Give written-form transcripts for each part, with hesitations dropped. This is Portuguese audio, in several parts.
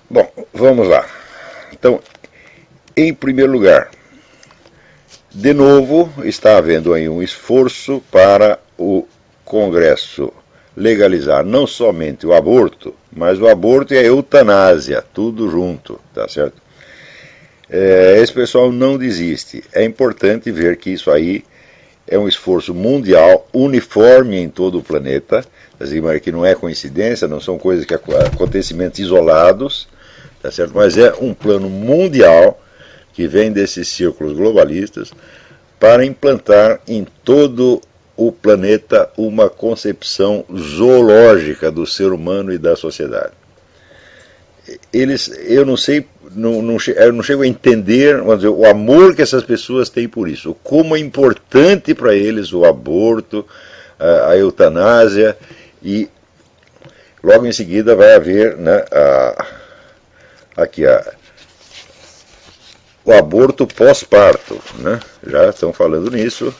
Bom, vamos lá. Então, em primeiro lugar, de novo, está havendo aí um esforço para o Congresso legalizar não somente o aborto, mas o aborto e a eutanásia, tudo junto, tá certo? Esse pessoal não desiste. É importante ver que isso aí é um esforço mundial, uniforme em todo o planeta, que não é coincidência, não são coisas que acontecimentos isolados, tá certo? Mas é um plano mundial que vem desses círculos globalistas para implantar em todo o planeta uma concepção zoológica do ser humano e da sociedade. Eu não sei, eu não chego a entender, vamos dizer, o amor que essas pessoas têm por isso, como é importante para eles o aborto, a eutanásia, e logo em seguida vai haver, né, o aborto pós-parto, né? Já estão falando nisso.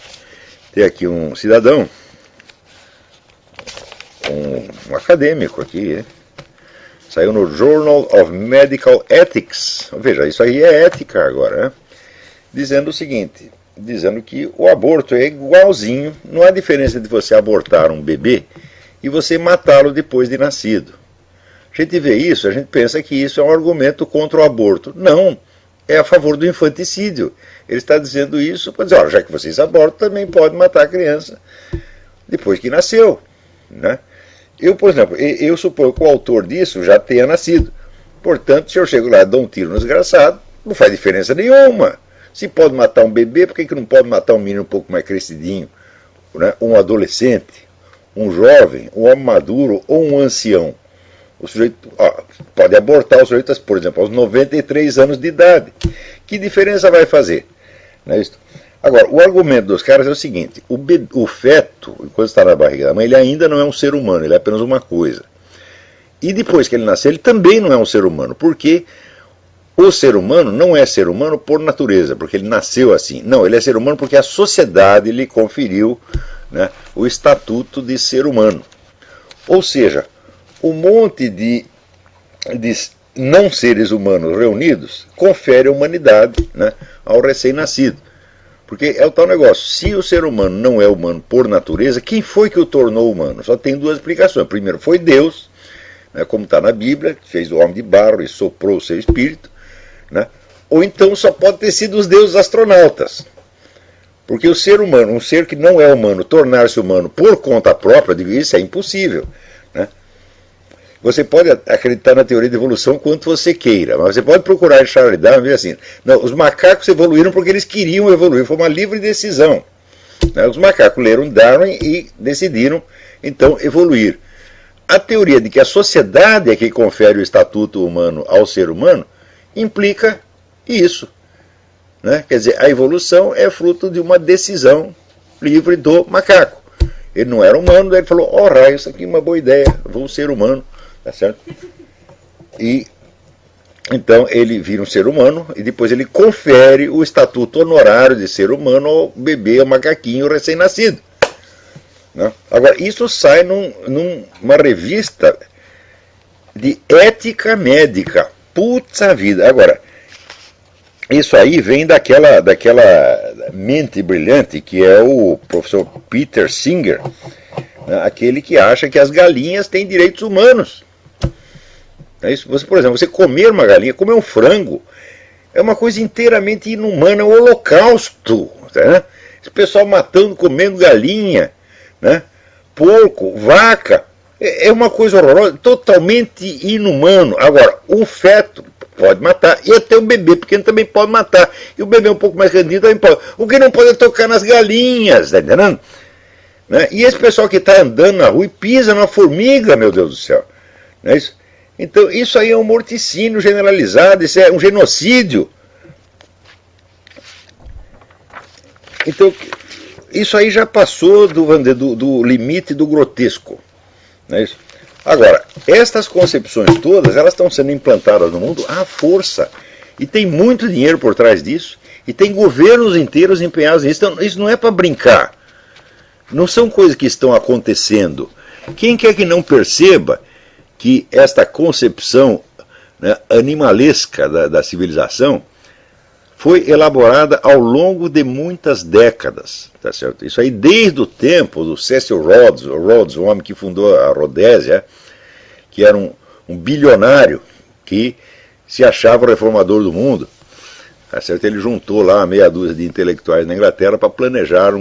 Tem aqui um cidadão, um acadêmico aqui, saiu no Journal of Medical Ethics, veja, isso aí é ética agora, né? Dizendo o seguinte, dizendo que o aborto é igualzinho, não há diferença de você abortar um bebê e você matá-lo depois de nascido. A gente vê isso, a gente pensa que isso é um argumento contra o aborto. Não, é a favor do infanticídio. Ele está dizendo isso para dizer, já que vocês abortam, também pode matar a criança depois que nasceu, né? Eu, por exemplo, eu suponho que o autor disso já tenha nascido. Portanto, se eu chego lá e dou um tiro no desgraçado, não faz diferença nenhuma. Se pode matar um bebê, por que não pode matar um menino um pouco mais crescidinho, né? Um adolescente, um jovem, um homem maduro ou um ancião? O sujeito pode abortar o sujeito, por exemplo, aos 93 anos de idade. Que diferença vai fazer? Não é isso? Agora, o argumento dos caras é o seguinte, o feto, enquanto está na barriga da mãe, ele ainda não é um ser humano, ele é apenas uma coisa. E depois que ele nascer, ele também não é um ser humano, porque o ser humano não é ser humano por natureza, porque ele nasceu assim. Não, ele é ser humano porque a sociedade lhe conferiu, né, o estatuto de ser humano. Ou seja, um monte de não seres humanos reunidos confere a humanidade, né, ao recém-nascido. Porque é o tal negócio, se o ser humano não é humano por natureza, quem foi que o tornou humano? Só tem duas explicações. Primeiro, foi Deus, né, como está na Bíblia, que fez o homem de barro e soprou o seu espírito, né? Ou então só pode ter sido os deuses astronautas. Porque o ser humano, um ser que não é humano, tornar-se humano por conta própria, isso é impossível, né? Você pode acreditar na teoria de evolução quanto você queira, mas você pode procurar em Charles Darwin e ver assim, não, os macacos evoluíram porque eles queriam evoluir, foi uma livre decisão, né? Os macacos leram Darwin e decidiram, então, evoluir. A teoria de que a sociedade é que confere o estatuto humano ao ser humano implica isso, né? Quer dizer, a evolução é fruto de uma decisão livre do macaco. Ele não era humano, daí ele falou, raio, isso aqui é uma boa ideia, vou ser humano. Tá certo? E então ele vira um ser humano e depois ele confere o estatuto honorário de ser humano ao bebê, ao macaquinho recém-nascido, né? Agora, isso sai numa revista de ética médica. Putz vida! Agora, isso aí vem daquela mente brilhante que é o professor Peter Singer, né? Aquele que acha que as galinhas têm direitos humanos. É isso. Você, por exemplo, você comer uma galinha, comer um frango, é uma coisa inteiramente inumana, é um holocausto, né? Esse pessoal matando, comendo galinha, né? Porco, vaca, é uma coisa horrorosa, totalmente inumano. Agora, o feto pode matar, e até o bebê pequeno também pode matar, e o bebê um pouco mais grandinho também pode. O que não pode é tocar nas galinhas, tá entendendo? Né? E esse pessoal que está andando na rua e pisa na formiga, meu Deus do céu, não é isso? Então, isso aí é um morticínio generalizado, isso é um genocídio. Então, isso aí já passou do limite do grotesco, não é isso? Agora, estas concepções todas, elas estão sendo implantadas no mundo à força. E tem muito dinheiro por trás disso, e tem governos inteiros empenhados nisso. Então, isso não é para brincar. Não são coisas que estão acontecendo. Quem quer que não perceba que esta concepção né, animalesca da civilização foi elaborada ao longo de muitas décadas, tá certo? Isso aí desde o tempo do Cecil Rhodes, o homem que fundou a Rodésia, que era um bilionário que se achava o reformador do mundo, tá certo? Ele juntou lá meia dúzia de intelectuais na Inglaterra para planejar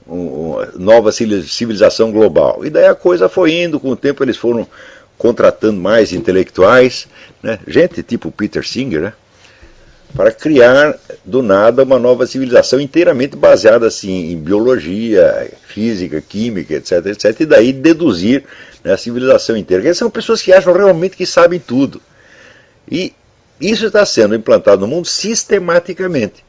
uma nova civilização global. E daí a coisa foi indo, com o tempo eles foram contratando mais intelectuais, né? Gente tipo Peter Singer, né? Para criar do nada uma nova civilização inteiramente baseada assim, em biologia, física, química, etc, etc, e daí deduzir, né, a civilização inteira. Porque são pessoas que acham realmente que sabem tudo. E isso está sendo implantado no mundo sistematicamente.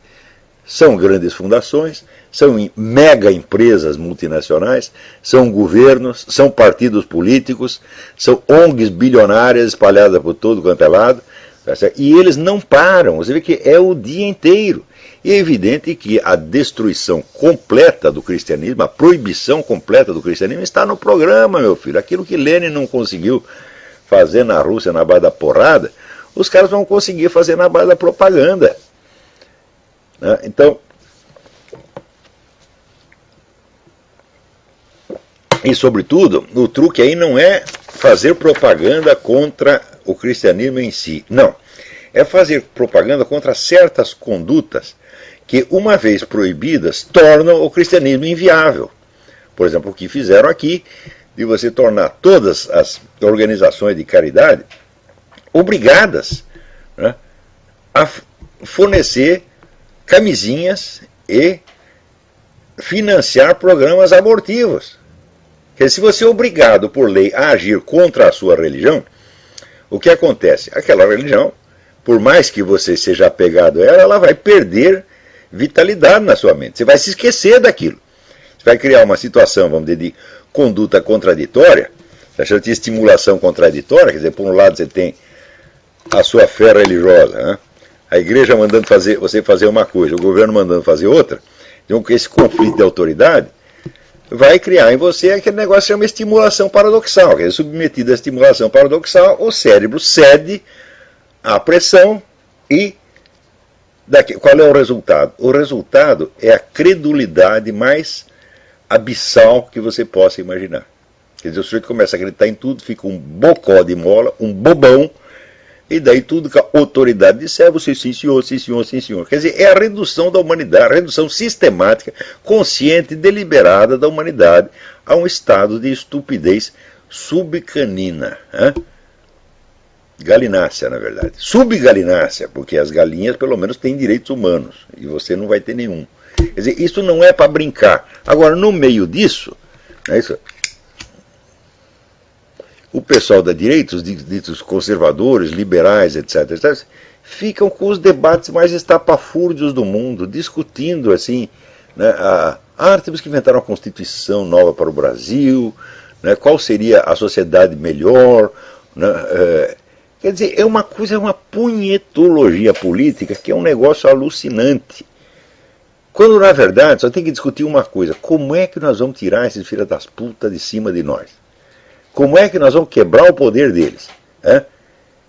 São grandes fundações, são mega empresas multinacionais, são governos, são partidos políticos, são ONGs bilionárias espalhadas por todo quanto é lado. E eles não param, você vê que é o dia inteiro. E é evidente que a destruição completa do cristianismo, a proibição completa do cristianismo está no programa, meu filho. Aquilo que Lenin não conseguiu fazer na Rússia na base da porrada, os caras vão conseguir fazer na base da propaganda. Então, e sobretudo, o truque aí não é fazer propaganda contra o cristianismo em si. Não. É fazer propaganda contra certas condutas que, uma vez proibidas, tornam o cristianismo inviável. Por exemplo, o que fizeram aqui, de você tornar todas as organizações de caridade obrigadas, né, a fornecer camisinhas e financiar programas abortivos. Quer dizer, se você é obrigado por lei a agir contra a sua religião, o que acontece? Aquela religião, por mais que você seja apegado a ela, ela vai perder vitalidade na sua mente. Você vai se esquecer daquilo. Você vai criar uma situação, vamos dizer, de conduta contraditória, de estimulação contraditória. Quer dizer, por um lado você tem a sua fé religiosa, né? A igreja mandando você fazer uma coisa, o governo mandando fazer outra. Então, esse conflito de autoridade vai criar em você aquele negócio que chama estimulação paradoxal. Quer dizer, submetido à estimulação paradoxal, o cérebro cede à pressão e qual é o resultado? O resultado é a credulidade mais abissal que você possa imaginar. Quer dizer, o sujeito começa a acreditar em tudo, fica um bocó de mola, um bobão, e daí tudo que a autoridade disser, você sim senhor, sim senhor, sim senhor. Quer dizer, é a redução da humanidade, a redução sistemática, consciente, deliberada da humanidade a um estado de estupidez subcanina. Galinácea, na verdade. Subgalinácea, porque as galinhas pelo menos têm direitos humanos, e você não vai ter nenhum. Quer dizer, isso não é para brincar. Agora, no meio disso, o pessoal da direita, os ditos conservadores, liberais, etc., etc., ficam com os debates mais estapafúrdios do mundo, discutindo assim, né, temos que inventar uma constituição nova para o Brasil, né, qual seria a sociedade melhor, né, quer dizer, é uma punhetologia política que é um negócio alucinante. Quando, na verdade, só tem que discutir uma coisa: como é que nós vamos tirar esses filhos das putas de cima de nós? Como é que nós vamos quebrar o poder deles?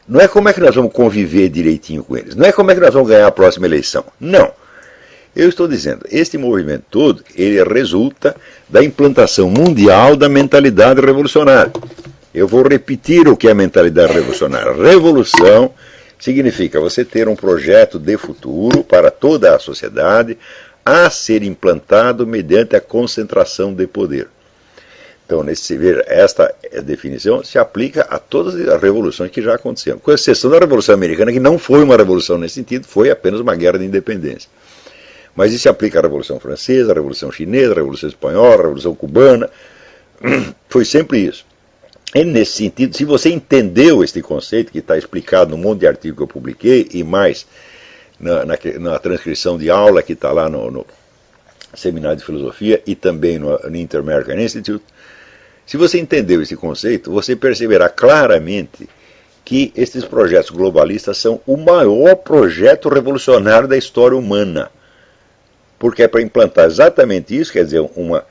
Não é como é que nós vamos conviver direitinho com eles. Não é como é que nós vamos ganhar a próxima eleição. Não. Eu estou dizendo, este movimento todo, ele resulta da implantação mundial da mentalidade revolucionária. Eu vou repetir o que é a mentalidade revolucionária. Revolução significa você ter um projeto de futuro para toda a sociedade a ser implantado mediante a concentração de poder. Então, esta definição se aplica a todas as revoluções que já aconteceram, com exceção da Revolução Americana, que não foi uma revolução nesse sentido, foi apenas uma guerra de independência. Mas isso se aplica à Revolução Francesa, à Revolução Chinesa, à Revolução Espanhola, à Revolução Cubana, foi sempre isso. E nesse sentido, se você entendeu este conceito, que está explicado num monte de artigos que eu publiquei, e mais na transcrição de aula que está lá no Seminário de Filosofia e também no Inter-American Institute, se você entendeu esse conceito, você perceberá claramente que esses projetos globalistas são o maior projeto revolucionário da história humana. Porque é para implantar exatamente isso, quer dizer, uma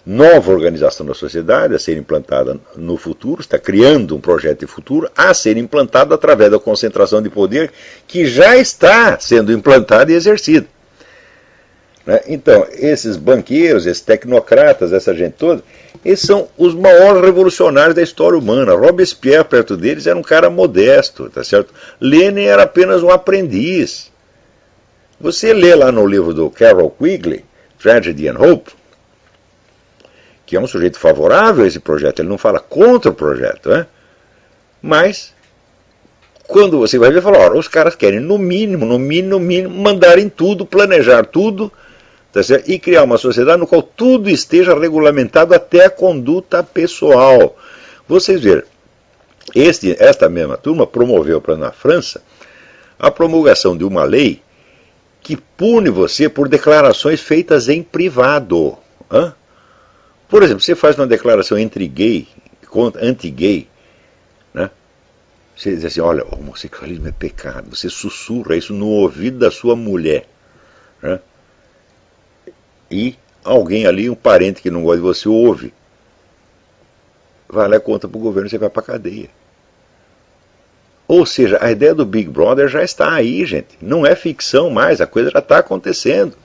nova organização da sociedade a ser implantada no futuro, está criando um projeto de futuro a ser implantado através da concentração de poder que já está sendo implantada e exercida. Então, esses banqueiros, esses tecnocratas, essa gente toda, esses são os maiores revolucionários da história humana. Robespierre, perto deles, era um cara modesto, tá certo? Lenin era apenas um aprendiz. Você lê lá no livro do Carroll Quigley, Tragedy and Hope, que é um sujeito favorável a esse projeto, ele não fala contra o projeto, né? Mas, quando você vai ver, fala, os caras querem, no mínimo, mandarem tudo, planejar tudo, tá certo? E criar uma sociedade no qual tudo esteja regulamentado até a conduta pessoal. Vocês viram, esta mesma turma promoveu na França a promulgação de uma lei que pune você por declarações feitas em privado. Por exemplo, você faz uma declaração anti-gay, né? Você diz assim, olha, o homossexualismo é pecado, você sussurra isso no ouvido da sua mulher, né? E alguém ali, um parente que não gosta de você, ouve, vai lá e conta para o governo, você vai para a cadeia. Ou seja, a ideia do Big Brother já está aí, gente, não é ficção mais, a coisa já está acontecendo.